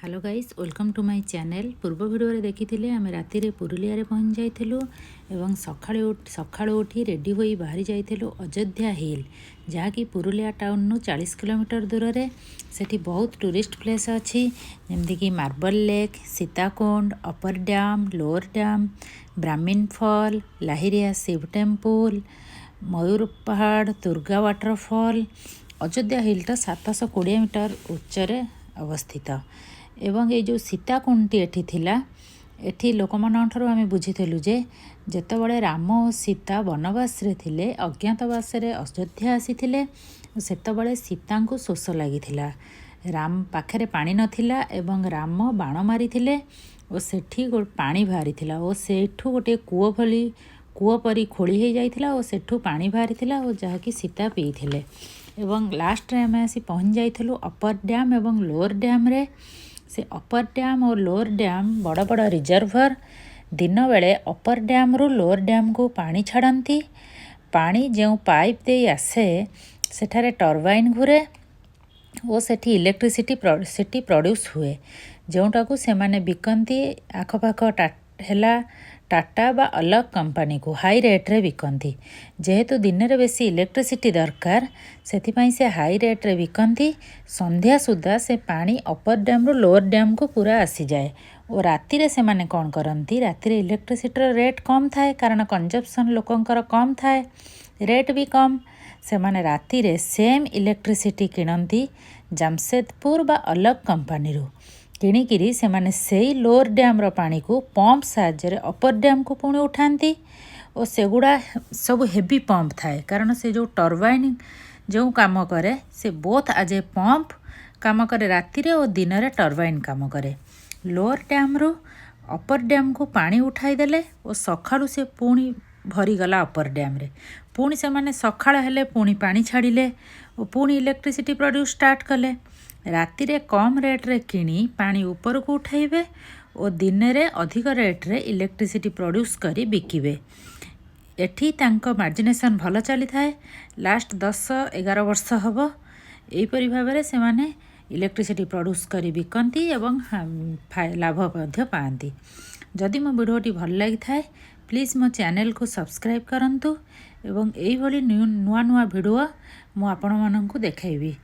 Hello guys welcome to my channel. पूर्व video देखी आम राति पुरुलिया रे पहुँच जाइलु एवं सकाळु उठी रेडी होई बाहरी जाइलु अयोध्या हिल जहाँकि पुरुलिया टाउन नु 40 किलोमीटर दूर रे। सेठी बहुत टूरिस्ट प्लेस अच्छी जमती कि marble lake, Sitakund, upperdam, lowerdam, Brahmani fall, Lahiriya Shiv temple, Mayur Pahar, Durga waterfall. Ayodhya हिलटा 720 मीटर उच्चरे अवस्थित एवं ये जो सीताकुंडी एठी थिला एठी लोक मानठारु आमे बुझिथिलु जे जेतेबेले राम और सीता वनवास रे थिले अज्ञातवास रे अयोध्या आसीथिले सेतेबेले सीता को शोष लागिथिला। राम पाखरे पानी नथिला एवं राम बाण मारिथिले और सेठी पानी बाहरिथिला और सेठू गोटे कूओ परी खोली हो जाइथिला और सेठू पानी बाहरिथिला और जहाँकि सीता पीथिले। एवं लास्ट रे आमे आसी पहुँच जाइथिलु अपर डैम एवं लोअर डैम रे। से अपर डैम और लोअर डैम बड़ बड़ रिजर्वर। दिन बेले अपर डैम रु लोअर डैम को पानी छाड़ती। पानी जो पाइप दे आसे सेठारे टर्बाइन घूरे और सेठी इलेक्ट्रिसिटी प्रोड्यूस हुए जोटा को से माने बिकती आखपाख टाटा बा अलग कंपनी को हाई रेट रे बिकती। जेहेतु दिन रे बेसी इलेक्ट्रिसिटी दरकार सेथिपाई से हाई रेट रे बिकती। संध्या सुधा से पानी अपर डैम रु लोअर डैम को पूरा आसी जाए और राति रे से माने कौन करती राति रे इलेक्ट्रिसिटी रेट कम थाए कारण कंजप्शन लोकंकर कम थाए रेट भी कम। से माने राति रे सेम इलेक्ट्रिसिटी किणती जामशेदपुर बा अलग कंपनी रू किणिकिरी से माने सेई लोअर डैम रो पानी को पंप साहाय्य अपर डैम को पुणी उठाती और सेगुड़ा सब हेवी पंप थाए कारण से जो टर्बाइन जो काम करे से बोथ आज ए पंप काम करे राति रे और दिन रे टर्बाइन काम करे। लोअर डैम रो अपर डैम को पानी उठाई देले और सखाळु से पुणी भरीगला अपर डैम रे। पुणी से माने सखाळ हेले पुणी पानी छाड़िले और पुणी इलेक्ट्रिसिटी प्रोड्यूस स्टार्ट कले। राति रे कम रेट रे किणी पानी ऊपर को उठाइबे और दिन रे अधिक रेट रे इलेक्ट्रिसिटी प्रोड्यूस करी बिकिबे। एठी तांको मार्जिनेशन भल चली थाए। लास्ट 10-11 वर्ष हबो एहीपरि भाबरे से माने इलेक्ट्रिसिटी प्रोड्यूस करी बिकंती एवं लाभ मध्य पाती। जदि मो वीडियोटी भल लगी थाए प्लीज मो चैनल को सब्सक्राइब करंतु एवं एही भली नुआ नुआ वीडियो मु आपण माननकु देखाइबी।